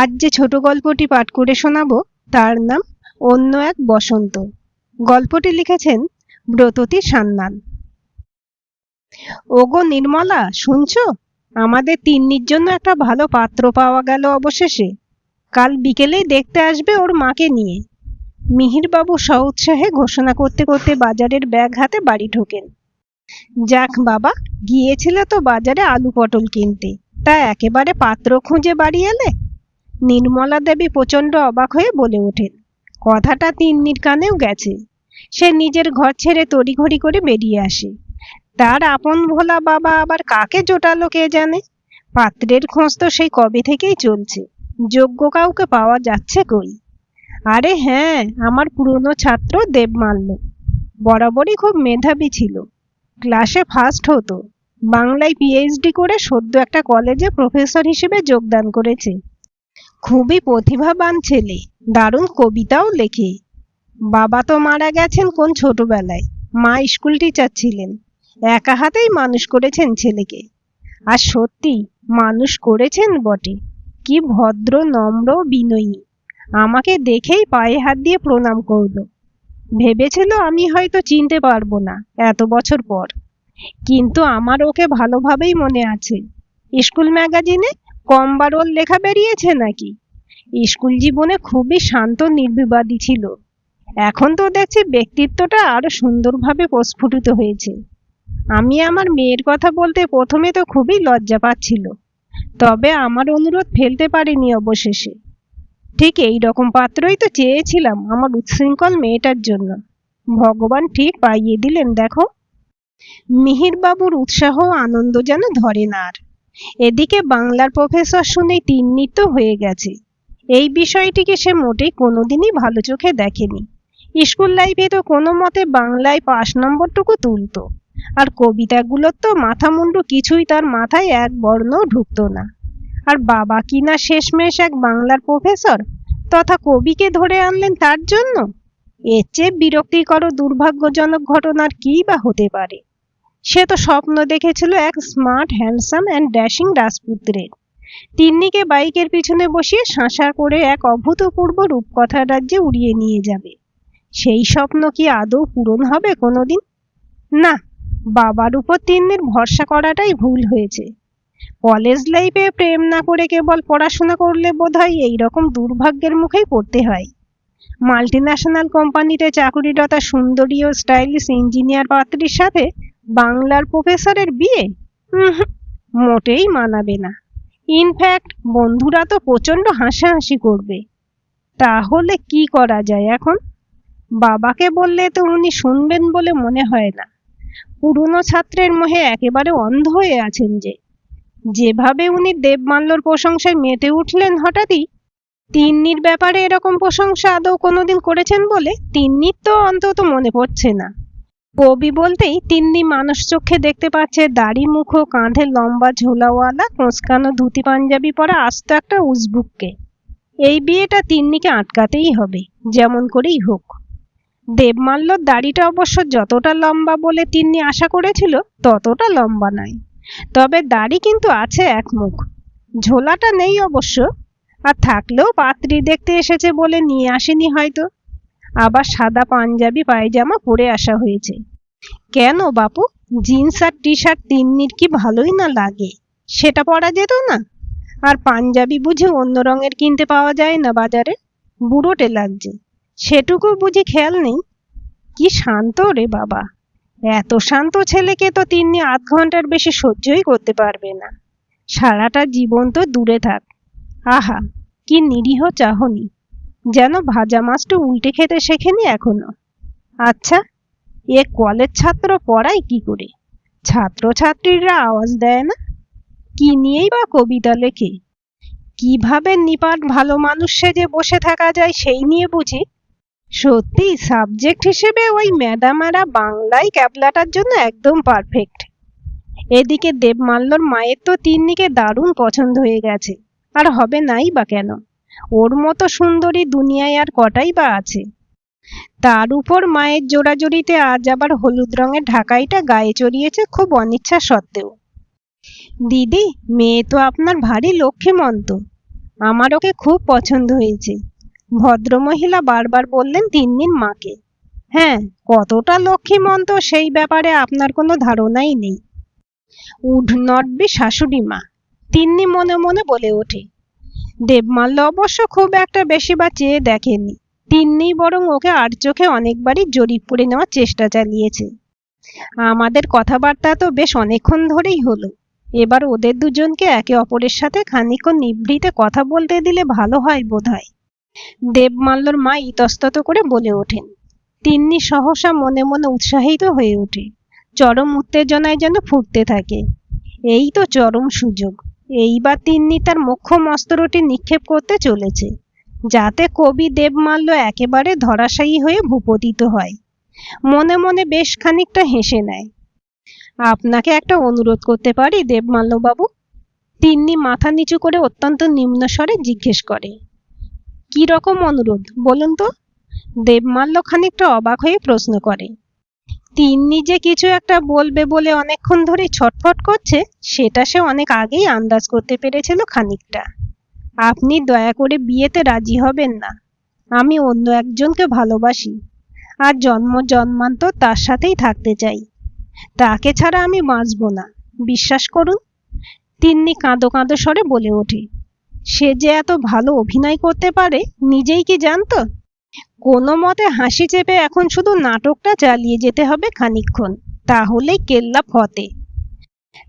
আজ যে ছোট গল্পটি পাঠ করে শোনাবো তার নাম অন্য এক বসন্ত। গল্পটি লিখেছেন ব্রততী সান্যাল। ওগো নির্মলা, শুনছো? আমাদের তিন্নির জন্য একটা ভালো পাত্র পাওয়া গেল অবশেষে। কাল বিকেলেই দেখতে আসবে ওর মাকে নিয়ে। মিহিরবাবু সউৎসাহে ঘোষণা করতে করতে বাজারের ব্যাগ হাতে বাড়ি ঢোকেন। যাক বাবা, গিয়েছিলে তো বাজারে আলু পটল কিনতে, তা একেবারে পাত্র খুঁজে বাড়ি এলে? নির্মলা দেবী প্রচণ্ড অবাক হয়ে বলে ওঠেন। কথাটা তিন্নির কানেও গেছে। সে নিজের ঘর ছেড়ে তড়িঘড়ি করে বেরিয়ে আসে। তার আপন ভোলা বাবা আবার কাকে জোটালো কে জানে। পাত্রের খোঁজ তো সেই কবে থেকেই চলছে, যোগ্য কাউকে পাওয়া যাচ্ছে কই। আরে হ্যাঁ, আমার পুরনো ছাত্র দেবমাল্য বরাবরই খুব মেধাবী ছিল। ক্লাসে ফার্স্ট হতো। বাংলায় পিএইচডি করে সদ্য একটা কলেজে প্রফেসর হিসেবে যোগদান করেছে। খুবই প্রতিভাবান ছেলে, দারুণ কবিতাও লেখে। বাবা তো মারা গেছেন কোন ছোটবেলায়, মা স্কুল টিচার ছিলেন। একা হাতেই মানুষ করেছেন ছেলেকে। আর সত্যি মানুষ করেছেন বটে। কি ভদ্র, নম্র, বিনয়ী। আমাকে দেখেই পায়ে হাত দিয়ে প্রণাম করল। ভেবেছিল আমি হয়তো চিনতে পারবো না এত বছর পর, কিন্তু আমার ওকে ভালোভাবেই মনে আছে। স্কুল ম্যাগাজিনে কমবার ওর লেখা বেরিয়েছে নাকি? স্কুল জীবনে খুবই শান্ত নির্বিবাদী ছিল। এখন তো দেখছি ব্যক্তিত্বটা আরো সুন্দরভাবে প্রস্ফুটিত হয়েছে। আমি আমার মেয়ের কথা বলতে প্রথমে তো খুবই লজ্জা পাচ্ছিল, তবে আমার অনুরোধ ফেলতে পারিনি অবশেষে। ঠিক এই রকম পাত্রই তো চেয়েছিলাম আমার উচ্ছৃঙ্খল মেয়েটার জন্য। ভগবান ঠিক পাইয়ে দিলেন দেখো। মিহিরবাবুর উৎসাহ আনন্দ যেন ধরে না আর। এদিকে বাংলার প্রফেসর শুনে তিন্নিত হয়ে গেছে। এই বিষয়টিকে সে মোটেই কোনোদিনই ভালো চোখে দেখেনি। স্কুল লাইফে তো কোনো মতে বাংলায় 5 নম্বরটুকু তুলতো, আর কবিতাগুলোর তো মাথা মুন্ডু কিছুই তার মাথায় এক বর্ণও ঢুকতো না। আর বাবা কিনা শেষমেশ এক বাংলার প্রফেসর তথা কবিকে ধরে আনলেন তার জন্য। এর চেয়ে বিরক্তিকর ও দুর্ভাগ্যজনক ঘটনার কী বা হতে পারে। সে তো স্বপ্ন দেখেছিল এক স্মার্ট, হ্যান্ডসাম অ্যান্ড ড্যাশিং রাজপুত্রের। তিন্নিকে বাইকের পিছনে বসিয়ে শাঁসা করে এক অভূতপূর্ব রূপকথার রাজ্যে উড়িয়ে নিয়ে যাবে। সেই স্বপ্ন কি আদৌ পূরণ হবে কোনোদিন? না, বাবার উপর তিন্নির ভরসা করাটাই ভুল হয়েছে। কলেজ লাইফে প্রেম না করে কেবল পড়াশোনা করলে বোধহয় এইরকম দুর্ভাগ্যের মুখেই পড়তে হয়। মাল্টিন্যাশনাল কোম্পানিতে চাকুরিরত সুন্দরী ও স্টাইলিশ ইঞ্জিনিয়ার পাত্রীর সাথে বাংলার প্রফেসরের বিয়ে মোটেই মানাবে না। ইনফ্যাক্ট বন্ধুরা তো প্রচন্ড হাসাহাসি করবে। তাহলে কি করা যায় এখন? বাবাকে বললে তো উনি শুনবেন বলে মনে হয় না। পুরনো ছাত্রের মোহে একেবারে অন্ধ হয়ে আছেন যে। যেভাবে উনি দেবমাল্যর প্রশংসায় মেতে উঠলেন হঠাৎই, তিন্নির ব্যাপারে এরকম প্রশংসা আদৌ কোনোদিন করেছেন বলে তিন্নির তো অন্তত মনে পড়ছে না। কবি বলতেই তিন্নি মানুষ চোখে দেখতে পাচ্ছে দাড়ি মুখ ও কাঁধে লম্বা ঝোলাওয়ালা কোঁচকানো ধুতি পাঞ্জাবি পরা আস্ত একটা উজবুককে। এই বিয়েটা তিন্নিকে আটকাতেই হবে, যেমন করেই হোক। দেবমাল্যর দাড়িটা অবশ্য যতটা লম্বা বলে তিন্নি আশা করেছিল ততটা লম্বা নয়, তবে দাড়ি কিন্তু আছে এক মুখ। ঝোলাটা নেই অবশ্য, আর থাকলেও পাত্রী দেখতে এসেছে বলে নিয়ে আসেনি হয়তো। আবার সাদা পাঞ্জাবি পায়জামা পরে আসা হয়েছে। কেন বাপু, জিন্স আর টি শার্ট তিন্নির কি ভালোই না লাগে? সেটা পরা যেত না? আর পাঞ্জাবি বুঝি অন্য রঙের কিনতে পাওয়া যায় না বাজারে? বুড়োটে লাগছে, সেটুকু বুঝি খেয়াল নেই? কি শান্ত রে বাবা! এত শান্ত ছেলেকে তো তিন্নি আধ ঘন্টার বেশি সহ্যই করতে পারবে না। সারাটা জীবন তো দূরে থাক। আহা, কি নিরীহ চাহনি! যেন ভাজা মাছটা উল্টে খেতে শেখেনি এখনো। আচ্ছা, এ কলেজ ছাত্র পড়ায় কি করে? ছাত্রছাত্রীরা আওয়াজ দেয় না? কি নিয়েই বা কবিতা লেখে? কিভাবে নিপাট ভালো মানুষ সেজে বসে থাকা যায় সেই নিয়ে বুঝি। সত্যি সাবজেক্ট হিসেবে ওই ম্যাডামেরা বাংলায় ক্যাবলাটার জন্য একদম পারফেক্ট। এদিকে দেবমাল্যর মায়ের তো তিন্নিকে দারুণ পছন্দ হয়ে গেছে, আর হবে নাই বা কেন? ওর মতো সুন্দরী দুনিয়ায় আর কটাই বা আছে। তার উপর মায়ের জোড়াজড়িতে আজ আবার হলুদ রঙের ঢাকাইটা গায়ে চড়িয়েছে খুব অনিচ্ছা সত্ত্বেও। দিদি, মেয়ে তো আপনার ভারী লক্ষ্মীমন্ত। আমার ওকে খুব পছন্দ হয়েছে। ভদ্রমহিলা বারবার বললেন তিন্নির মাকে। হ্যাঁ, কতটা লক্ষ্মীমন্ত সেই ব্যাপারে আপনার কোনো ধারণাই নেই। উডনটবি শাশুড়ি মা, তিন্নি মনে মনে বলে ওঠে। দেবমাল্য অবশ্য খুব একটা বেশি বা চেয়ে দেখেনি। তিন্নি বরং ওকে আর চোখে অনেকবারই জড়িয়ে পড়ে নেওয়ার চেষ্টা চালিয়েছে। আমাদের কথাবার্তা তো বেশ অনেকক্ষণ ধরেই হলো। এবার ওদের দুজনকে একে অপরের সাথে খানিকক্ষণ নিভৃতে কথা বলতে দিলে ভালো হয় বোধহয়। দেবমাল্যর মা ইতস্তত করে বলে ওঠেন। তিন্নি সহসা মনে মনে উৎসাহিত হয়ে ওঠে। চরম উত্তেজনায় যেন ফুটতে থাকে। এই তো চরম সুযোগ। এইবার তিন্নি তার মোক্ষম অস্ত্রটি নিক্ষেপ করতে চলেছে, যাতে কবি দেবমাল্য একেবারে ধরাশায়ী হয়ে ভূপতিত হয়। মনে মনে বেশ খানিকটা হেসে নেয়। আপনাকে একটা অনুরোধ করতে পারি দেবমাল্য বাবু? তিন্নি মাথা নিচু করে অত্যন্ত নিম্ন স্বরে জিজ্ঞেস করে। কি রকম অনুরোধ বলুন তো? দেবমাল্য খানিকটা অবাক হয়ে প্রশ্ন করে। তিন্নি যে কিছু একটা বলবে বলে অনেকক্ষণ ধরে ছটফট করছে, সেটা সে অনেক আগেই আন্দাজ করতে পেরেছিল খানিকটা। আপনি দয়া করে বিয়েতে রাজি হবেন না। আমি অন্য একজনকে ভালোবাসি, আর জন্ম জন্মান্তর তার সাথেই থাকতে চাই। তাকে ছাড়া আমি বাঁচব না, বিশ্বাস করুন। তিন্নি কাঁদো কাঁদো স্বরে বলে ওঠে। সে যে এত ভালো অভিনয় করতে পারে নিজেই কি জানতো? কোনো মতে হাসি চেপে এখন শুধু নাটকটা চালিয়ে যেতে হবে খানিকক্ষণ, তাহলেই কেল্লা ফতে।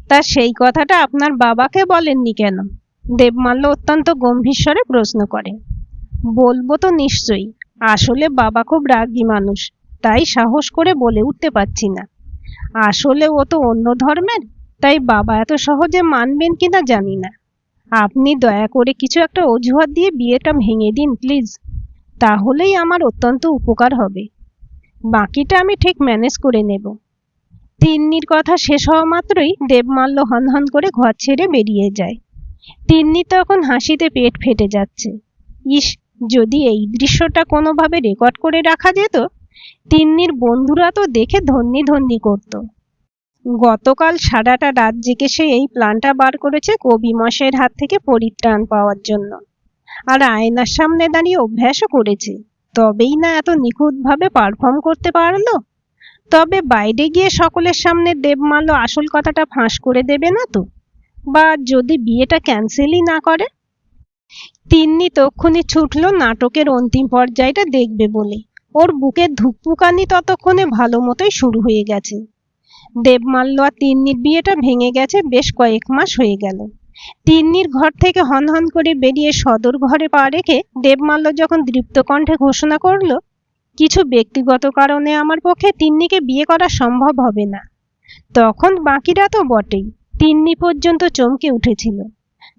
তা সেই কথাটা আপনার বাবাকে বলেননি কেন? দেবমাল্য অত্যন্ত গম্ভীর স্বরে প্রশ্ন করে। বলবো তো নিশ্চয়ই, আসলে বাবা খুব রাগী মানুষ, তাই সাহস করে বলে উঠতে পারছি না। আসলে ও তো অন্য ধর্মের, তাই বাবা এত সহজে মানবেন কিনা জানি না। আপনি দয়া করে কিছু একটা অজুহাত দিয়ে বিয়েটা ভেঙে দিন প্লিজ, তাহলেই আমার অত্যন্ত উপকার হবে। বাকিটা আমি ঠিক ম্যানেজ করে নেব। তিন্নির কথা শেষ হওয়া মাত্রই দেবমাল্য হনহন করে ঘর ছেড়ে বেরিয়ে যায়। তিন্নি তখন হাসিতে পেট ফেটে যাচ্ছে। ইস, যদি এই দৃশ্যটা কোনোভাবে রেকর্ড করে রাখা যেত, তিন্নির বন্ধুরা তো দেখে ধন্যি ধন্যি করত। গতকাল সারাটা রাত জেগে সে এই প্ল্যানটা বার করেছে কবি মশাইয়ের হাত থেকে পরিত্রাণ পাওয়ার জন্য, আর আয়নার সামনে দাঁড়িয়ে অভ্যাসও করেছে। তবেই না এত নিখুঁতভাবে পারফর্ম করতে পারলো। তবে বাইরে গিয়ে সকলের সামনে দেবমাল্য আসল কথাটা ফাঁস করে দেবে না তো? বা যদি বিয়েটা ক্যান্সেলই না করে? তিন্নি তক্ষুনি ছুটল নাটকের অন্তিম পর্যায়টা দেখবে বলে। ওর বুকের ধুকপুকানি ততক্ষণে ভালো মতোই শুরু হয়ে গেছে। দেবমাল্য আর তিন্নির বিয়েটা ভেঙে গেছে বেশ কয়েক মাস হয়ে গেল। তিন্নির ঘর থেকে হনহন করে বেরিয়ে সদর ঘরে পা রেখে দেবমাল্য যখন দৃপ্ত কণ্ঠে ঘোষণা করল, কিছু ব্যক্তিগত কারণে আমার পক্ষে তিন্নিকে বিয়ে করা সম্ভব হবে না, তখন বাকিরা তো বটেই, তিন্নি পর্যন্ত চমকে উঠেছিল।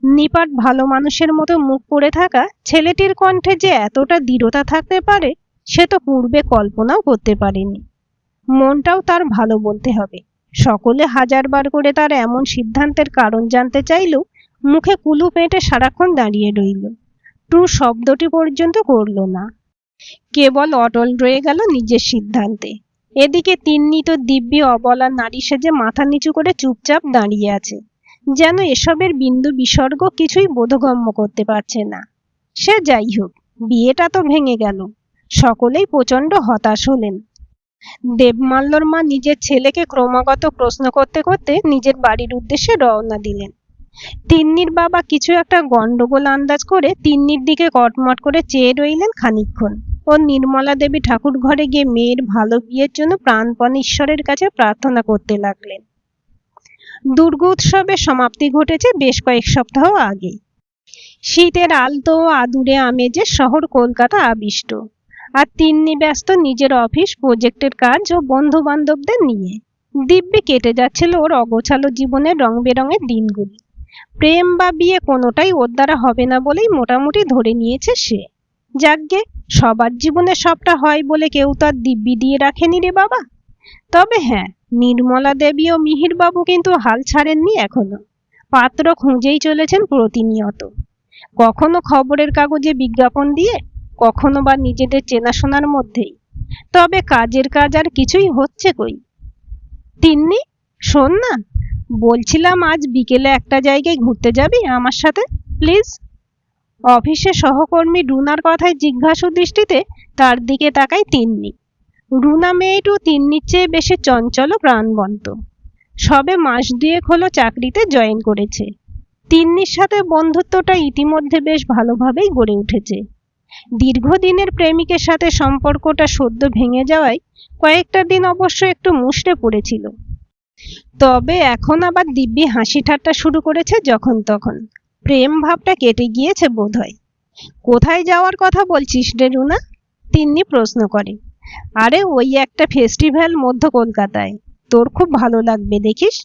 নিপাট ভালো মানুষের মতো মুখ পড়ে থাকা ছেলেটির কণ্ঠে যে এতটা দৃঢ়তা থাকতে পারে সে তো পূর্বে কল্পনাও করতে পারেনি। মনটাও তার ভালো বলতে হবে। সকলে হাজারবার করে তার এমন সিদ্ধান্তের কারণ জানতে চাইলেও মুখে কুলুপ এঁটে সারাক্ষণ দাঁড়িয়ে রইল। টু শব্দটি পর্যন্ত করল না, কেবল অটল রয়ে গেল নিজের সিদ্ধান্তে। এদিকে তিন্নি তো দিব্যি অবলা নারী সেজে মাথা নিচু করে চুপচাপ দাঁড়িয়ে আছে, যেন এসবের বিন্দু বিসর্গ কিছুই বোধগম্য করতে পারছে না। সে যাই হোক, বিয়েটা তো ভেঙে গেল। সকলেই প্রচন্ড হতাশ হলেন। দেবমাল্যর মা নিজের ছেলেকে ক্রমাগত প্রশ্ন করতে করতে নিজের বাড়ির উদ্দেশ্যে রওনা দিলেন। তিন্নির বাবা কিছু একটা গন্ডগোল আন্দাজ করে তিন্নির দিকে কটমট করে চেয়ে রইলেন খানিকক্ষণ। ও নির্মলা দেবী ঠাকুর ঘরে গিয়ে মেয়ের ভালো বিয়ের জন্য প্রাণপণ ঈশ্বরের কাছে প্রার্থনা করতে লাগলেন। দুর্গোৎসবের সমাপ্তি ঘটেছে বেশ কয়েক সপ্তাহ আগে। শীতের আলতো ও আদুরে আমেজে শহর কলকাতা আবিষ্ট, আর তিন্নি ব্যস্ত নিজের অফিস প্রজেক্টের কাজ ও বন্ধু বান্ধবদের নিয়ে। দিব্যি কেটে যাচ্ছিল ওর অগোছালো জীবনের রং বেরঙের দিনগুলি। প্রেম বা বিয়ে কোনোটাই ওর দ্বারা হবে না বলেই মোটামুটি ধরে নিয়েছে সে। যাকগে, সবার জীবনে সবটা হয় বলে কেউ তার দিব্যি দিয়ে রাখেনি রে বাবা। তবে হ্যাঁ, নির্মলা দেবী ও মিহির বাবু কিন্তু হাল ছাড়েননি এখনো। পাত্র খুঁজেই চলেছেন প্রতিনিয়ত, কখনো খবরের কাগজে বিজ্ঞাপন দিয়ে, কখনো বা নিজেদের চেনাশোনার মধ্যেই। তবে কাজের কাজ আর কিছুই হচ্ছে কই। তিন্নি, শোন না, বলছিলাম আজ বিকেলে একটা জায়গায় ঘুরতে যাবি আমার সাথে প্লিজ? অফিসে সহকর্মী রুনার কথায় জিজ্ঞাসু দৃষ্টিতে তার দিকে তাকায় তিন্নি। রুনা মেয়েটু তিন্নির চেয়ে বেশি চঞ্চল ও প্রাণবন্ত। সবে মাস দুয়েক হলো চাকরিতে জয়েন করেছে। তিন্নির সাথে বন্ধুত্বটা ইতিমধ্যে বেশ ভালোভাবেই গড়ে উঠেছে। দীর্ঘদিনের প্রেমিকের সাথে সম্পর্কটা সদ্য ভেঙে যাওয়ায় কয়েকটা দিন অবশ্য একটু মুষড়ে পড়েছিল। তবে এখন আবার দিব্যি হাসি ঠাট্টা শুরু করেছে যখন তখন। প্রেম ভাবটা কেটে গিয়েছে বোধহয়। কোথায় যাওয়ার কথা বলছিস রে রুনা? তিন্নি প্রশ্ন করে। আরে ওই একটা ফেস্টিভ্যাল মধ্য কলকাতায়, তোর খুব ভালো লাগবে দেখিস।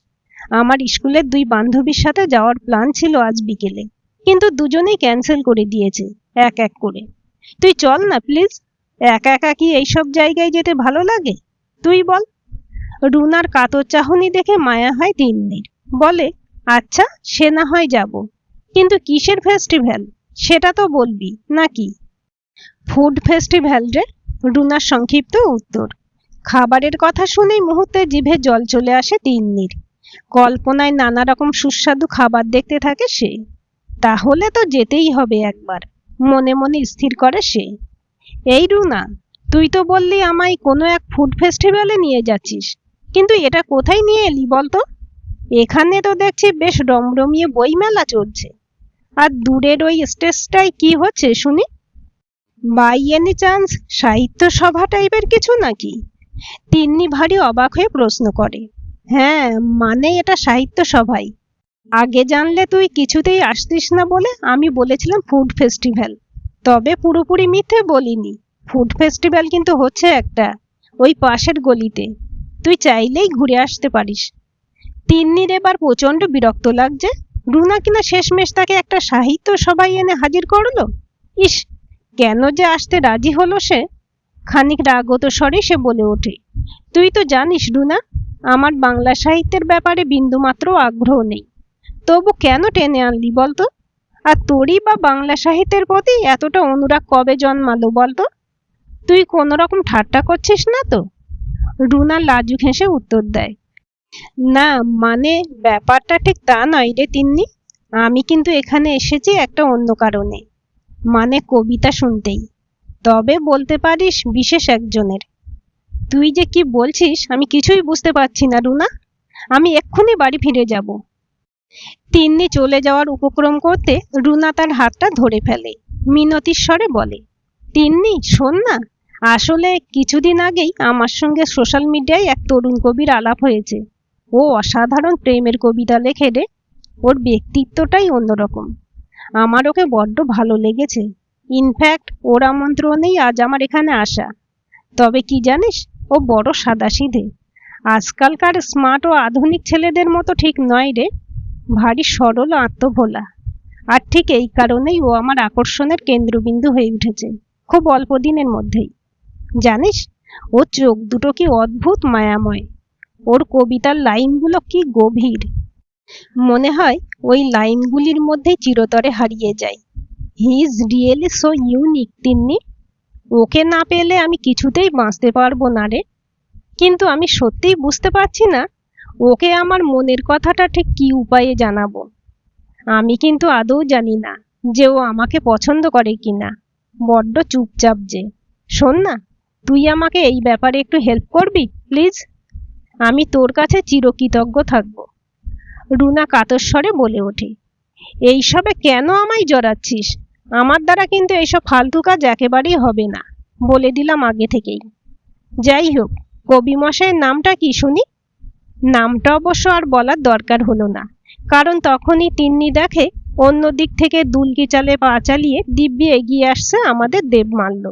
আমার স্কুলের দুই বান্ধবীর সাথে যাওয়ার প্ল্যান ছিল আজ বিকেলে, কিন্তু দুজনেই ক্যান্সেল করে দিয়েছে এক এক করে। তুই চল না প্লিজ। একা একা কি এইসব জায়গায় যেতে ভালো লাগে? তুই বল। রুনার কাতর চাহনি দেখে মায়া হয় তিন্নির। বলে, আচ্ছা সে না হয় যাব, কিন্তু কিসের ফেস্টিভ্যাল সেটা তো বলবি নাকি? ফুড ফেস্টিভ্যাল রে। রুনার সংক্ষিপ্ত উত্তর। খাবারের কথা শুনেই মুহূর্তে জিভে জল চলে আসে তিন্নির। কল্পনায় নানা রকম সুস্বাদু খাবার দেখতে থাকে সে। তাহলে তো যেতেই হবে একবার, মনে মনে স্থির করে সে। এই রুনা, তুই তো বললি আমায় কোনো এক ফুড ফেস্টিভ্যালে নিয়ে যাচ্ছিস, কিন্তু এটা কোথায় নিয়ে এলি বলতো? এখানে তো দেখছি বেশ রমরমিয়ে বইমেলা চলছে, আর দূরের ওই স্টেজটায় কি হচ্ছে শুনি? বাই এনি চান্স সাহিত্য সভা টাইপের কিছু নাকি? তিন্নি ভারী অবাক হয়ে প্রশ্ন করে। হ্যাঁ, মানে এটা সাহিত্য সভাই। আগে জানলে তুই কিছুতেই আসতিস না বলে আমি বলেছিলাম ফুড ফেস্টিভ্যাল। তবে পুরোপুরি মিথ্যে বলিনি। ফুড ফেস্টিভ্যাল কিন্তু হচ্ছে একটা, ওই পাশের গলিতে। তুই চাইলেই ঘুরে আসতে পারিস। তিন্নির এবার প্রচন্ড বিরক্ত লাগছে। রুনা কিনা শেষমেশ তাকে একটা সাহিত্য সভায় এনে হাজির করলো। ইস, কেন যে আসতে রাজি হলো সে। খানিক রাগত স্বরে সে বলে ওঠে, তুই তো জানিস রুনা, আমার বাংলা সাহিত্যের ব্যাপারে বিন্দুমাত্র আগ্রহ নেই। তবু কেন টেনে আনলি বলতো? আর তোরই বা বাংলা সাহিত্যের প্রতি এতটা অনুরাগ কবে জন্মালো বলতো? তুই কোনো রকম ঠাট্টা করছিস না তো? রুনা লাজুক হেসে উত্তর দেয়, না মানে ব্যাপারটা ঠিক তা নয় রে তিন্নি। আমি কিন্তু এখানে এসেছি একটা অন্য কারণে, মানে কবিতা শুনতেই। তবে বলতে পারিস বিশেষ একজনের। তুই যে কি বলছিস আমি কিছুই বুঝতে পারছি না রুনা। আমি এক্ষুনি বাড়ি ফিরে যাব। তিন্নি চলে যাওয়ার উপক্রম করতে রুনা তার হাতটা ধরে ফেলে। মিনতির স্বরে বলে, তিন্নি শোন না, আসলে কিছুদিন আগেই আমার সঙ্গে সোশ্যাল মিডিয়ায় এক তরুণ কবির আলাপ হয়েছে। ও অসাধারণ প্রেমের কবিতা লেখে রে। ওর ব্যক্তিত্বটাই অন্যরকম। আমার ওকে বড্ড ভালো লেগেছে। ইনফ্যাক্ট ওর আমন্ত্রণেই আজ আমার এখানে আসা। তবে কি জানিস, ও বড় সাদাসিধে। আজকালকার স্মার্ট ও আধুনিক ছেলেদের মতো ঠিক নয় রে। ভারী সরল ও আত্মভোলা। আর ঠিক এই কারণেই ও আমার আকর্ষণের কেন্দ্রবিন্দু হয়ে উঠেছে খুব অল্প দিনের মধ্যেই। জানিস, ওর চোখ দুটো কি অদ্ভুত মায়াময়। ওর কবিতার লাইনগুলো কি গভীর। মনে হয় ওই লাইনগুলির মধ্যে চিরতরে হারিয়ে যায়। He is really so unique Tinni. ওকে না পেলে আমি কিছুতেই বাঁচতে পারবো না রে। কিন্তু আমি সত্যিই বুঝতে পারছি না ওকে আমার মনের কথাটা ঠিক কি উপায়ে জানাবো। আমি কিন্তু আদৌ জানি না যে ও আমাকে পছন্দ করে কিনা। বড্ড চুপচাপ যে। শোন না, তুই আমাকে এই ব্যাপারে একটু হেল্প করবি প্লিজ? আমি তোর কাছে চিরকৃতজ্ঞ থাকব। রুনা কাতর স্বরে বলে ওঠে, এইসবে কেন আমায় জড়াচ্ছিস? আমার দ্বারা কিন্তু এইসব ফালতু কাজ একেবারেই হবে না, বলে দিলাম আগে থেকেই। যাই হোক, কবি মশাইয়ের নামটা কি শুনি? নামটা অবশ্য আর বলার দরকার হলো না, কারণ তখনই তিন্নি দেখে অন্য দিক থেকে দুলকি চালে পা চালিয়ে দিব্যি এগিয়ে আসছে আমাদের দেবমাল্য।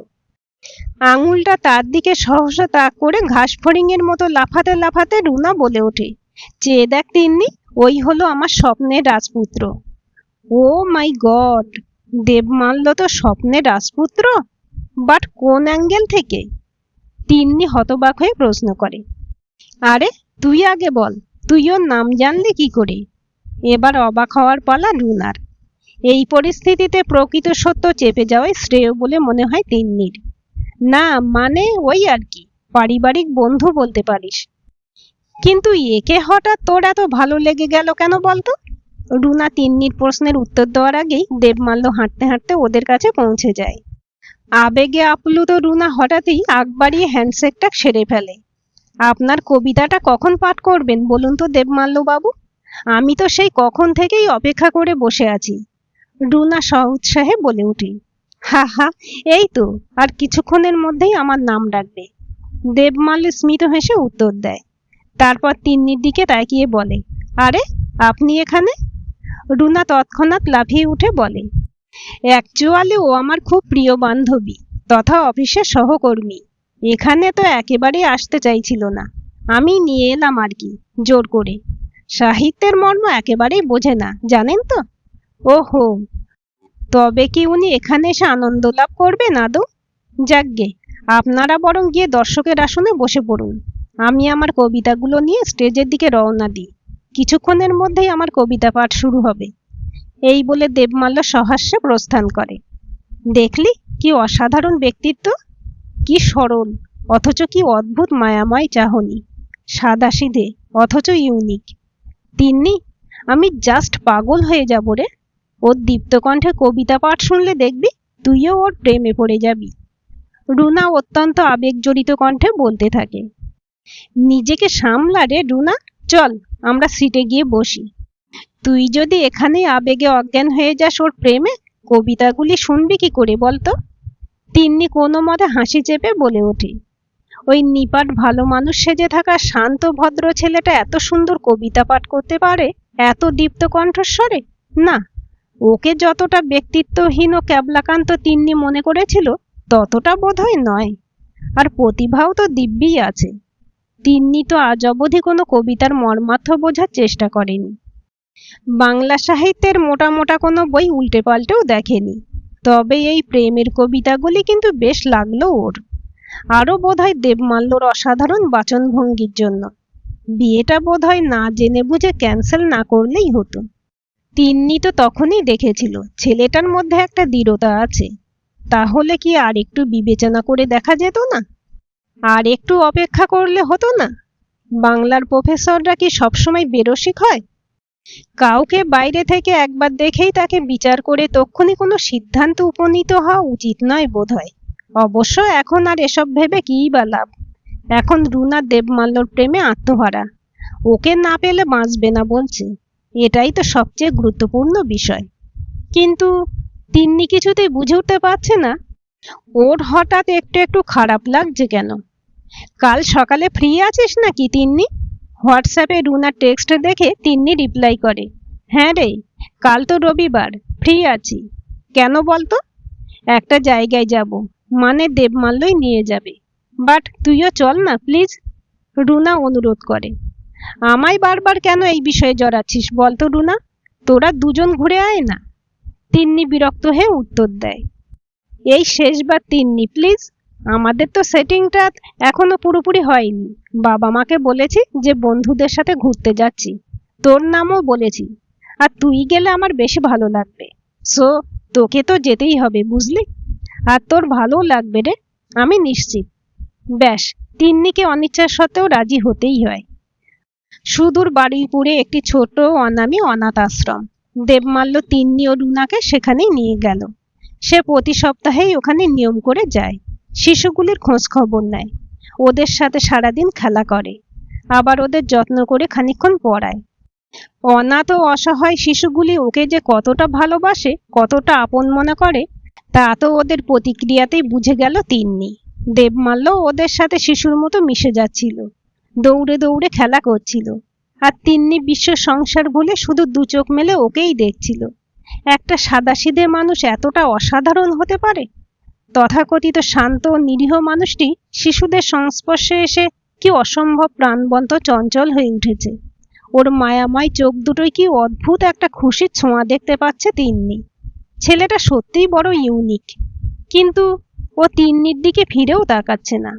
আঙুলটা তার দিকে সহসা তাক করে ঘাস ফড়িংয়ের মতো লাফাতে লাফাতে রুনা বলে ওঠে, চেয়ে দেখ তিন্নি, ওই হলো আমার স্বপ্নের রাজপুত্র। ও মাই গড, দেবমাল্য তো স্বপ্নের রাজপুত্র? বাট কোন অ্যাঙ্গেল থেকে? তিন্নি হতবাক হয়ে প্রশ্ন করে। আরে তুই আগে বল, তুই ওর নাম জানলি কি করে? এবার অবাক হওয়ার পালা রুনার। এই পরিস্থিতিতে প্রকৃত সত্য চেপে যাওয়াই শ্রেয় বলে মনে হয় তিন্নির। না মানে ওই আর কি, পারিবারিক বন্ধু বলতে পারিস। কিন্তু একে হঠাৎ তোর এত ভালো লেগে গেল কেন বলতো? রুনা তিন্নির প্রশ্নের উত্তর দেওয়ার আগেই দেবমাল্য হাঁটতে হাঁটতে ওদের কাছে পৌঁছে যায়। আবেগে আপ্লুত রুনা হঠাৎই আগ বাড়িয়ে হ্যান্ডশেকটা সেরে ফেলে। আপনার কবিতাটা কখন পাঠ করবেন বলুন তো দেবমাল্য বাবু? আমি তো সেই কখন থেকেই অপেক্ষা করে বসে আছি। রুনা সউৎসাহে বলে ওঠে। হা হা, এই তো আর কিছুক্ষণের মধ্যেই আমার নাম ডাকবে। দেবমাল্য স্মিত হেসে উত্তর দেয়। তারপর তিন্নির দিকে তাকিয়ে বলে, আরে আপনি এখানে? রুনা তৎক্ষণাৎ লাফিয়ে উঠে বলে, অ্যাকচুয়ালি ও আমার খুব প্রিয় বান্ধবী তথা অফিসের সহকর্মী। এখানে তো একেবারেই আসতে চাইছিল না, আমি নিয়ে এলাম আর কি, জোর করে। সাহিত্যের মর্ম একেবারেই বোঝে না, জানেন তো। ওহো, তবে কি উনি এখানে এসে আনন্দ লাভ করবেন আদৌ? যাকগে, আপনারা বরং গিয়ে দর্শকের আসনে বসে পড়ুন। আমি আমার কবিতাগুলো নিয়ে স্টেজের দিকে রওনা দিই। কিছুক্ষণের মধ্যেই আমার কবিতা পাঠ শুরু হবে। এই বলে দেবমাল্য সহাস্যে প্রস্থান করে। দেখলি কি অসাধারণ ব্যক্তিত্ব, কি সরল অথচ কি অদ্ভুত মায়াময় চাহনি, সাদাসিধে অথচ ইউনিক। তিন্নি, আমি জাস্ট পাগল হয়ে যাব রে। ওর দীপ্তকণ্ঠে কবিতা পাঠ শুনলে দেখবি তুইও ওর প্রেমে পড়ে যাবি। রুনা অত্যন্ত আবেগজড়িত কণ্ঠে বলতে থাকে। নিজেকে সামলা রে রুনা, চল আমরা সিটে গিয়ে বসি। তুই যদি এখানেই আবেগে অজ্ঞান হয়ে যাস ওর প্রেমে, কবিতাগুলি শুনবি কি করে বলতো? তিন্নি কোনো মতে হাসি চেপে বলে ওঠে, ওই নিপাট ভালো মানুষ সেজে থাকা শান্ত ভদ্র ছেলেটা এত সুন্দর কবিতা পাঠ করতে পারে এত দীপ্ত কণ্ঠস্বরে? না, ওকে যতটা ব্যক্তিত্বহীন ও ক্যাবলাকান্ত তিন্নি মনে করেছিল ততটা বোধহয় নয়। আর প্রতিভাও তো দিব্যি আছে। তিন্নি তো আজ অবধি কোনো কবিতার মর্মার্থ বোঝার চেষ্টা করেনি। বাংলা সাহিত্যের মোটা মোটা কোনো বই উল্টে পাল্টেও দেখেনি। তবে এই প্রেমের কবিতাগুলি কিন্তু বেশ লাগলো ওর। আরও বোধহয় দেবমাল্যর অসাধারণ বাচনভঙ্গির জন্য। বিয়েটা বোধহয় না জেনে বুঝে ক্যান্সেল না করলেই হতো। তিন্নি তো তখনই দেখেছিল ছেলেটার মধ্যে একটা দৃঢ়তা আছে। তাহলে কি আর একটু বিবেচনা করে দেখা যেত না? আর একটু অপেক্ষা করলে হতো না? বাংলার প্রফেসররা কি সবসময় বেরসিক হয়? কাউকে বাইরে থেকে একবার দেখেই তাকে বিচার করে তক্ষুনি কোনো সিদ্ধান্ত উপনীত হওয়া উচিত নয় বোধহয়। অবশ্য এখন আর এসব ভেবে কিই বা লাভ। এখন রুনা দেবমাল্যর প্রেমে আত্মহারা, ওকে না পেলে বাঁচবে না বলছে। এটাই তো সবচেয়ে গুরুত্বপূর্ণ বিষয়। কিন্তু তিন্নি কিছুতেই বুঝে উঠতে পারছে না ওর হঠাৎ একটু একটু খারাপ লাগছে কেন। কাল সকালে ফ্রি আছিস নাকি তিন্নি? হোয়াটসঅ্যাপে রুনার টেক্সট দেখে তিন্নি রিপ্লাই করে, হ্যাঁ রে, কাল তো রবিবার, ফ্রি আছি। কেন বলতো? একটা জায়গায় যাব, মানে দেবমাল্যই নিয়ে যাবে। বাট তুইও চল না প্লিজ, রুনা অনুরোধ করে। আমায় বারবার কেন এই বিষয়ে জড়াচ্ছিস বলতো রুনা? তোরা দুজন ঘুরে আয় না। তিন্নি বিরক্ত হয়ে উত্তর দেয়, এই শেষবার তিন্নি প্লিজ, আমাদের তো সেটিংটা এখনো পুরোপুরি হয়নি। বাবা মাকে বলেছি যে বন্ধুদের সাথে ঘুরতে যাচ্ছি, তোর নামও বলেছি। আর তুই গেলে আমার বেশি ভালো লাগবে। সো তোকে তো যেতেই হবে বুঝলি? আর তোর ভালোও লাগবে রে, আমি নিশ্চিত। ব্যাস, তিন্নিকে অনিচ্ছা সত্ত্বেও রাজি হতেই হয়। সুদূর বারুইপুরে একটি ছোট অনামী অনাথ আশ্রম। দেবমাল্য তিন্নি ও রুনাকে সেখানেই নিয়ে গেল। সে প্রতি সপ্তাহেই ওখানে নিয়ম করে যায়। শিশুগুলির খোঁজ খবর নেয়, ওদের সাথে সারাদিন খেলা করে, আবার ওদের যত্ন করে খানিকক্ষণ পড়ায়। অনাথ ও অসহায় শিশুগুলি ওকে যে কতটা ভালোবাসে, কতটা আপন মনে করে, তা তো ওদের প্রতিক্রিয়াতেই বুঝে গেল তিন্নি। দেবমাল্য ওদের সাথে শিশুর মতো মিশে যাচ্ছিল, দৌড়ে দৌড়ে খেলা করছিল। আর তিন্নি বিশ্ব সংসার ভুলে শুধু দু চোখ মেলে ওকেই দেখছিল। একটা সাদাসিধে মানুষ এতটা অসাধারণ হতে পারে? তথাকথিত শান্ত ও নিরীহ মানুষটি শিশুদের সংস্পর্শে এসে কি অসম্ভব প্রাণবন্ত চঞ্চল হয়ে উঠেছে। ওর মায়াময় চোখ দুটোই কি অদ্ভুত একটা খুশির ছোঁয়া দেখতে পাচ্ছে তিন্নি। ছেলেটা সত্যিই বড় ইউনিক। কিন্তু ও তিন্নির দিকে ফিরেও তাকাচ্ছে না,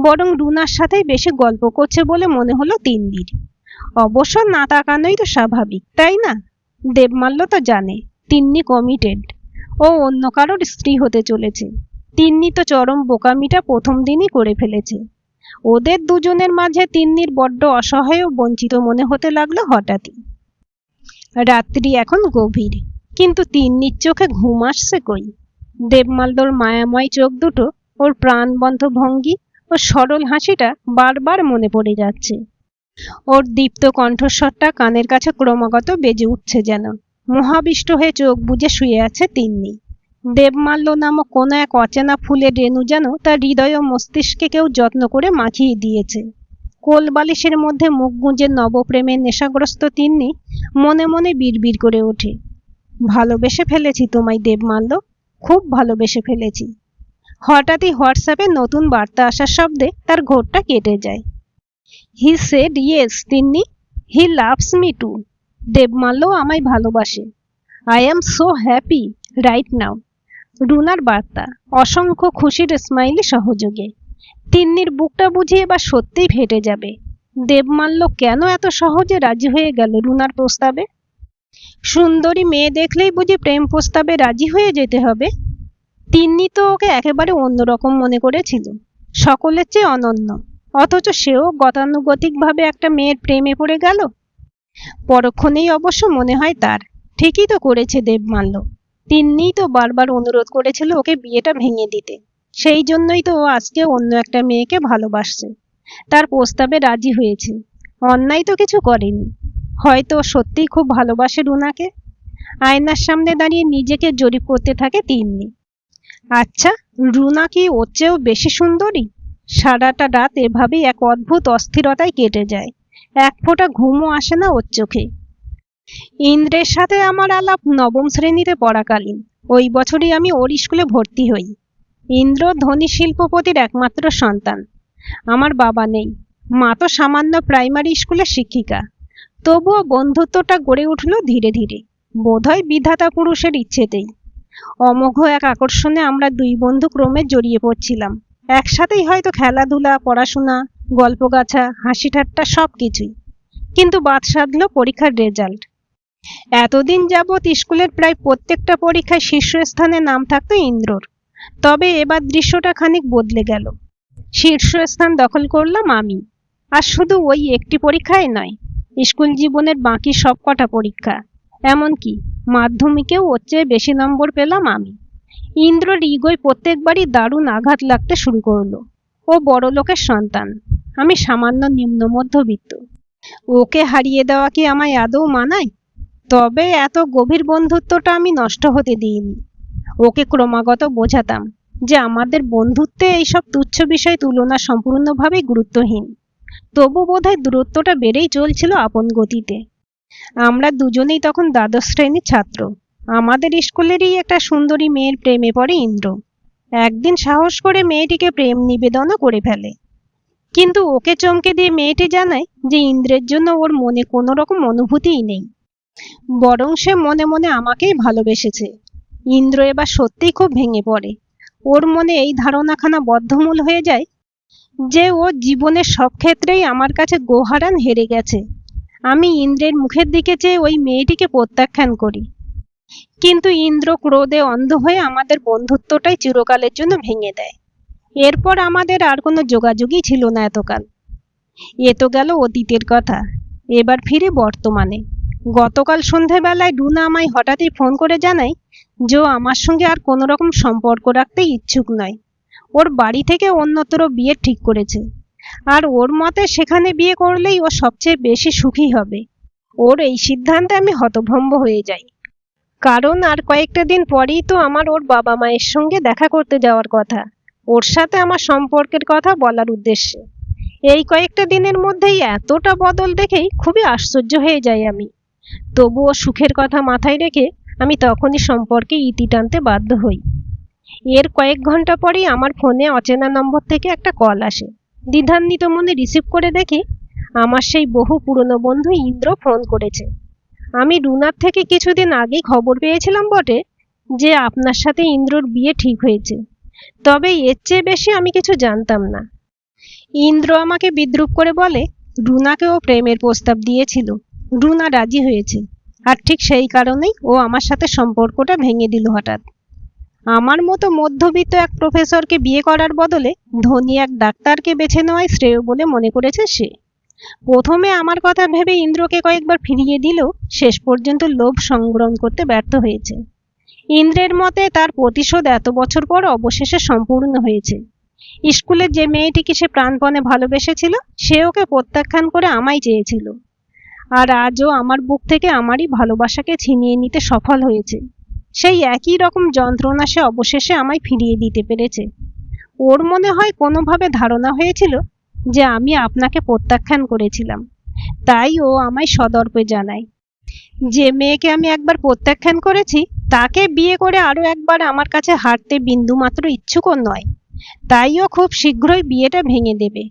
বরং রুনার সাথেই বেশি গল্প করছে বলে মনে হলো তিন্নির। অবশ্য না তাকানোই তো স্বাভাবিক, তাই না? দেবমাল্য তো জানে তিন্নি কমিটেড, ও অন্য কারোর স্ত্রী হতে চলেছে। তিন্নি তো চরম বোকামিটা প্রথম দিনই করে ফেলেছে। ওদের দুজনের মাঝে তিন্নির বড্ড অসহায় ও বঞ্চিত মনে হতে লাগলো হঠাৎই। রাত্রি এখন গভীর, কিন্তু তিন্নির চোখে ঘুম আসছে কই। দেবমাল্যর মায়াময় চোখ দুটো, ওর প্রাণবন্ত ভঙ্গি ও সরল হাসিটা বারবার মনে পড়ে যাচ্ছে। ওর দীপ্ত কণ্ঠস্বরটা কানের কাছে ক্রমাগত বেজে উঠছে যেন। মোহাবিষ্ট হয়ে চোখ বুজে শুয়ে আছে তিন্নি। দেবমাল্য নামক কোনো এক অচেনা ফুলের রেণু যেন তার হৃদয় ও মস্তিষ্কে কেউ যত্ন করে মাখিয়ে দিয়েছে। কোলবালিশের মধ্যে মুখ গুঁজে নবপ্রেমের নেশাগ্রস্ত তিন্নি মনে মনে বিড়বিড় করে ওঠে, ভালোবেসে ফেলেছি তোমায় দেবমাল্য, খুব ভালোবেসে ফেলেছি। হঠাৎই হোয়াটসঅ্যাপে নতুন বার্তা আসার শব্দে তার ঘোরটা কেটে যায়। He said yes Tinni, he loves me too. Debmalya আমায় ভালোবাসে। I am so happy right now. রুনার বার্তা, অসংখ্য খুশির স্মাইলি সহযোগে। তিন্নির বুকটা বুঝি এবার সত্যিই ফেটে যাবে। দেবমাল্য কেন এত সহজে রাজি হয়ে গেল রুনার প্রস্তাবে? সুন্দরী মেয়ে দেখলেই বুঝি প্রেম প্রস্তাবে রাজি হয়ে যেতে হবে? তিন্নি তো ওকে একেবারে অন্যরকম মনে করেছিল, সকলের চেয়ে অনন্য, অথচ সেও গতানুগতিকভাবে একটা মেয়ের প্রেমে পড়ে গেল। পরক্ষণেই অবশ্য মনে হয় তার ঠিকই তো করেছে দেবমাল্য। তিন্নিই তো বারবার অনুরোধ করেছিল ওকে বিয়েটা ভেঙে দিতে, সেই জন্যই তো ও আজকে অন্য একটা মেয়েকে ভালোবাসছে, তার প্রস্তাবে রাজি হয়েছে। অন্যায় তো কিছু করেনি, হয়তো সত্যিই খুব ভালোবাসে রুনাকে। আয়নার সামনে দাঁড়িয়ে নিজেকে জরিপ করতে থাকে তিন্নি। আচ্ছা, রুনা কি ওর চেয়েও বেশি সুন্দরী? সারাটা রাত এভাবেই এক অদ্ভুত অস্থিরতায় কেটে যায়, এক ফোঁটা ঘুমও আসে না ওর চোখে। ইন্দ্রের সাথে আমার আলাপ নবম শ্রেণীতে পড়াকালীন, ওই বছরই আমি ওর স্কুলে ভর্তি হই। ইন্দ্র ধনী শিল্পপতির একমাত্র সন্তান। আমার বাবা নেই, মা তো সামান্য প্রাইমারি স্কুলের শিক্ষিকা। তবুও বন্ধুত্বটা গড়ে উঠল ধীরে ধীরে, বোধহয় বিধাতা পুরুষের ইচ্ছেতেই। অমোঘ এক আকর্ষণে আমরা দুই বন্ধু ক্রমে জড়িয়ে পড়ছিলাম। একসাথেই হয়তো খেলাধুলা, পড়াশোনা, গল্পগাছা, হাসি ঠাট্টা সবকিছুই। কিন্তু বাদ সাধল পরীক্ষার রেজাল্ট। এতদিন যাবৎ স্কুলের প্রায় প্রত্যেকটা পরীক্ষায় শীর্ষস্থানে নাম থাকতো ইন্দ্রর, তবে এবার দৃশ্যটা খানিক বদলে গেল। শীর্ষস্থান দখল করলাম আমি। আর শুধু ওই একটি পরীক্ষায় নয়, স্কুল জীবনের বাকি সব কটা পরীক্ষা, এমনকি মাধ্যমিকেও ওর চেয়ে বেশি নম্বর পেলাম আমি। ইন্দ্রর ইগোয় প্রত্যেকবারই দারুণ আঘাত লাগতে শুরু করলো। ও বড় লোকের সন্তান, আমি সামান্য নিম্ন মধ্যবিত্ত। ওকে হারিয়ে দেওয়া কি আমায় আদৌ মানায়? তবে এত গভীর বন্ধুত্বটা আমি নষ্ট হতে দিইনি। ওকে ক্রমাগত বোঝাতাম যে আমাদের বন্ধুত্বে এইসব তুচ্ছ বিষয় তুলনা সম্পূর্ণভাবেই গুরুত্বহীন। তবু বোধহয় দূরত্বটা বেড়েই চলছিল আপন গতিতে। আমরা দুজনেই তখন দ্বাদশ শ্রেণীর ছাত্র। আমাদের স্কুলেরই একটা সুন্দরী মেয়ের প্রেমে পড়ে ইন্দ্র। একদিন সাহস করে মেয়েটিকে প্রেম নিবেদনও করে ফেলে। কিন্তু ওকে চমকে দিয়ে মেয়েটি জানায় যে ইন্দ্রের জন্য ওর মনে কোনো রকম অনুভূতিই নেই, বরং সে মনে মনে আমাকেই ভালোবেসেছে। ইন্দ্র এবার সত্যিই খুব ভেঙে পড়ে। ওর মনে এই ধারণাখানা বদ্ধমূল হয়ে যায় যে ও জীবনের সব ক্ষেত্রেই আমার কাছে গোহারান হেরে গেছে। আমি ইন্দ্রের মুখের দিকে চেয়ে ওই মেয়েটিকে প্রত্যাখ্যান করি। কিন্তু ইন্দ্র ক্রোধে অন্ধ হয়ে আমাদের বন্ধুত্বটাই চিরকালের জন্য ভেঙে দেয়। এরপর আমাদের আর কোনো যোগাযোগই ছিল না এতকাল। এ তো গেল অতীতের কথা, এবার ফিরে বর্তমানে। গতকাল সন্ধেবেলায় রুনা আমায় হঠাৎই ফোন করে জানায় যে ও আমার সঙ্গে আর কোনো রকম সম্পর্ক রাখতে ইচ্ছুক নয়। ওর বাড়ি থেকে অন্যত্র বিয়ে ঠিক করেছে, আর ওর মতে সেখানে বিয়ে করলেই ও সবচেয়ে বেশি সুখী হবে। ওর এই সিদ্ধান্তে আমি হতভম্ব হয়ে যাই, কারণ আর কয়েকটা দিন পরেই তো আমার ওর বাবা মায়ের সঙ্গে দেখা করতে যাওয়ার কথা, ওর সাথে আমার সম্পর্কের কথা বলার উদ্দেশ্যে। এই কয়েকটা দিনের মধ্যেই এতটা বদল দেখেই খুবই আশ্চর্য হয়ে যাই আমি। তবুও সুখের কথা মাথায় রেখে আমি তখনই সম্পর্কে ইতি টানতে বাধ্য হই। এর কয়েক ঘন্টা পরেই আমার ফোনে অচেনা নম্বর থেকে একটা কল আসে। দ্বিধান্বিত মনে রিসিভ করে দেখি আমার সেই বহু পুরনো বন্ধু ইন্দ্র ফোন করেছে। আমি রুনার থেকে কিছুদিন আগেই খবর পেয়েছিলাম বটে যে আপনার সাথে ইন্দ্রর বিয়ে ঠিক হয়েছে, তবে এর চেয়ে বেশি আমি কিছু জানতাম না। ইন্দ্র আমাকে বিদ্রূপ করে বলে রুনাকে ও প্রেমের প্রস্তাব দিয়েছিল, রুনা রাজি হয়েছে, আর ঠিক সেই কারণেই ও আমার সাথে সম্পর্কটা ভেঙে দিল হঠাৎ। আমার মতো মধ্যবিত্ত এক প্রফেসরকে বিয়ে করার বদলে ধনী এক ডাক্তারকে বেছে নেওয়াই শ্রেয় বলে মনে করেছে সে। প্রথমে আমার কথা ভেবে ইন্দ্রকে কয়েকবার ফিরিয়ে দিলেও শেষ পর্যন্ত লোভ সংবরণ করতে ব্যর্থ হয়েছে। ইন্দ্রের মতে তার প্রতিশোধ এত বছর পর অবশেষে সম্পূর্ণ হয়েছে। স্কুলের যে মেয়েটিকে সে প্রাণপণে ভালোবেসেছিল সে ওকে প্রত্যাখ্যান করে আমায় চেয়েছিল, আর আজও আমার বুক থেকে আমারই ভালোবাসাকে ছিনিয়ে নিতে সফল হয়েছে। সেই একই রকম যন্ত্রণা সে অবশেষে আমায় ফিরিয়ে দিতে পেরেছে। ওর মনে হয় কোনোভাবে ধারণা হয়েছিল যে আমি আপনাকে প্রত্যাখ্যান করেছিলাম, তাই ও আমায় সদর্পে জানায়। যে মেয়েকে আমি একবার প্রত্যাখ্যান করেছি তাকে বিয়ে করে আরো একবার আমার কাছে হাঁটতে বিন্দুমাত্র ইচ্ছুকও নয়, তাই ও খুব শীঘ্রই বিয়েটা ভেঙে দেবে।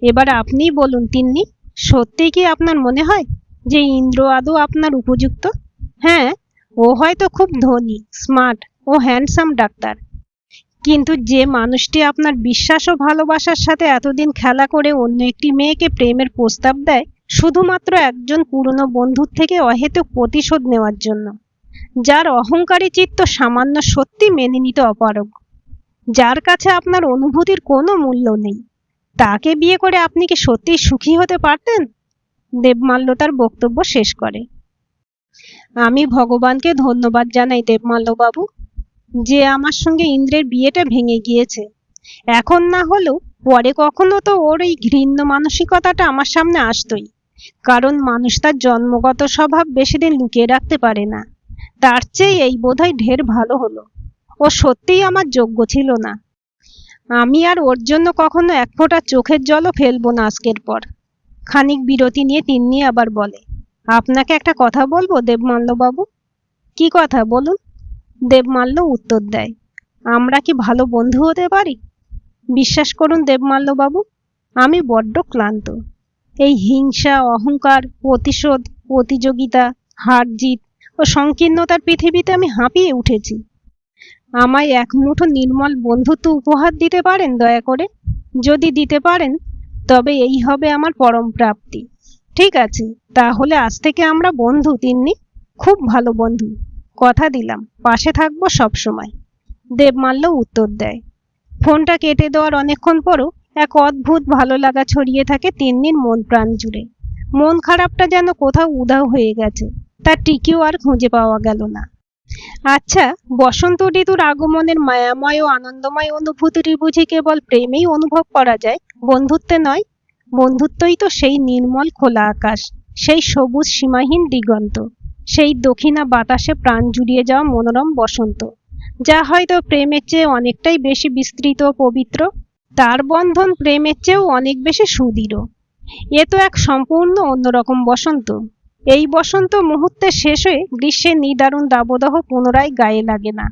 এবার আপনিই বলুন তিন্নি, সত্যিই কি আপনার মনে হয় যে ইন্দ্র আদৌ আপনার উপযুক্ত? হ্যাঁ, ও হয়তো খুব ধনী, স্মার্ট ও হ্যান্ডসাম ডাক্তার, কিন্তু যে মানুষটি আপনার বিশ্বাস ও ভালোবাসার সাথে এতদিন খেলা করে অন্য একটি মেয়েকে প্রেমের প্রস্তাব দেয় শুধুমাত্র একজন পুরনো বন্ধুর থেকে অহেতুক প্রতিশোধ নেওয়ার জন্য, যার অহংকারী চিত্ত সামান্য সত্যি মেনে নিতে অপারগ, যার কাছে আপনার অনুভূতির কোনো মূল্য নেই, তাকে বিয়ে করে আপনি কি সত্যিই সুখী হতে পারতেন? দেবমাল্য তার বক্তব্য শেষ করে। আমি ভগবানকে ধন্যবাদ জানাই দেবমাল্য বাবু, যে আমার সঙ্গে ইন্দ্রের বিয়েটা ভেঙে গিয়েছে। এখন না হলেও পরে কখনো তো ওর এই ঘৃণ্য মানসিকতাটা আমার সামনে আসতোই, কারণ মানুষ তার জন্মগত স্বভাব বেশি দিন লুকিয়ে রাখতে পারে না। তার চেয়ে এই বোধহয় ঢের ভালো হলো। ও সত্যিই আমার যোগ্য ছিল না। আমি আর ওর জন্য কখনো এক ফোঁটা চোখের জলও ফেলবো না আজকের পর। খানিক বিরতি নিয়ে তিন্নি আবার বলে, আপনাকে একটা কথা বলবো দেবমাল্য বাবু। কি কথা বলুন? দেবমাল্য উত্তর দেয়, আমরা কি ভালো বন্ধু হতে পারি? বিশ্বাস করুন দেবমাল্য বাবু, আমি বড্ড ক্লান্ত। এই হিংসা, অহংকার, প্রতিশোধ, প্রতিযোগিতা, হার জিত ও সংকীর্ণতার পৃথিবীতে আমি হাঁপিয়ে উঠেছি। আমায় এক মুঠো নির্মল বন্ধুত্ব উপহার দিতে পারেন দয়া করে? যদি দিতে পারেন তবে এই হবে আমার পরম প্রাপ্তি। ঠিক আছে, তাহলে আজ থেকে আমরা বন্ধু তিন্নি, খুব ভালো বন্ধু। কথা দিলাম পাশে থাকবো সব সময়। দেবমাল্য উত্তর দেয়। ফোনটা কেটে দেওয়ার অনেকক্ষণ পরও এক অদ্ভুত ভালো লাগা ছড়িয়ে থাকে তিন্নির মন প্রাণ জুড়ে। মন খারাপটা যেন কোথাও উধাও হয়ে গেছে, তার টিকিও আর খুঁজে পাওয়া গেল না। আচ্ছা, বসন্ত ঋতুর আগমনের মায়াময় ও আনন্দময় অনুভূতিটি বুঝি কেবল প্রেমেই অনুভব করা যায়, বন্ধুত্বে নয়? বন্ধুত্বই তো সেই নির্মল খোলা আকাশ, সেই সবুজ সীমাহীন দিগন্ত, সেই দক্ষিণা বাতাসে প্রাণ জুড়িয়ে যাওয়া মনোরম বসন্ত, যা হয়তো প্রেমের চেয়ে অনেকটাই বেশি বিস্তৃত ও পবিত্র। তার বন্ধন প্রেমের চেয়েও অনেক বেশি সুদৃঢ়। এ তো এক সম্পূর্ণ অন্যরকম বসন্ত। এই বসন্ত মুহূর্তে শেষ হয়ে গ্রীষ্মের নিদারুণ দাবদাহ পুনরায় গায়ে লাগে না,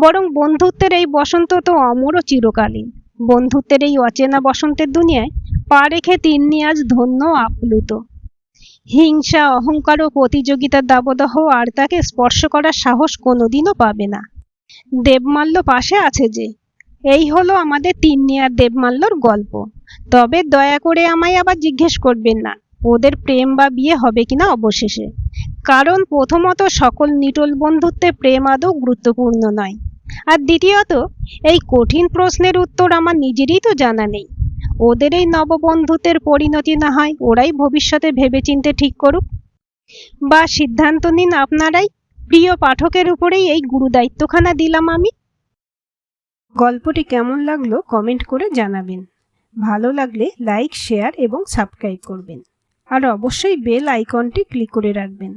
বরং বন্ধুত্বের এই বসন্ত তো অমর ও চিরকালীন। বন্ধুত্বের এই অচেনা বসন্তের দুনিয়ায় পা রেখে তিন্নি আজ ধন্য ও আপ্লুত। হিংসা, অহংকার ও প্রতিযোগিতার দাবদাহ আর তাকে স্পর্শ করার সাহস কোনোদিনও পাবে না। দেবমাল্য পাশে আছে যে, এই হলো আমাদের তিন্নি আর দেবমাল্যর গল্প। তবে দয়া করে আমায় আবার জিজ্ঞেস করবেন না ওদের প্রেম বা বিয়ে হবে কিনা অবশেষে, কারণ প্রথমত সকল নিটোল বন্ধুত্বে প্রেম আদৌ গুরুত্বপূর্ণ নয়, আর দ্বিতীয়ত এই কঠিন প্রশ্নের উত্তর আমার নিজেরই তো জানা নেই। ওদের এই নববন্ধুত্বের পরিণতি না হয় ওরাই ভবিষ্যতে ভেবেচিন্তে ঠিক করুক, বা সিদ্ধান্ত নিন আপনারাই। প্রিয় পাঠকের উপরেই এই গুরুদায়িত্বখানা দিলাম আমি। গল্পটি কেমন লাগলো কমেন্ট করে জানাবেন। ভালো লাগলে লাইক, শেয়ার এবং সাবস্ক্রাইব করবেন, আর অবশ্যই বেল আইকনটি ক্লিক করে রাখবেন।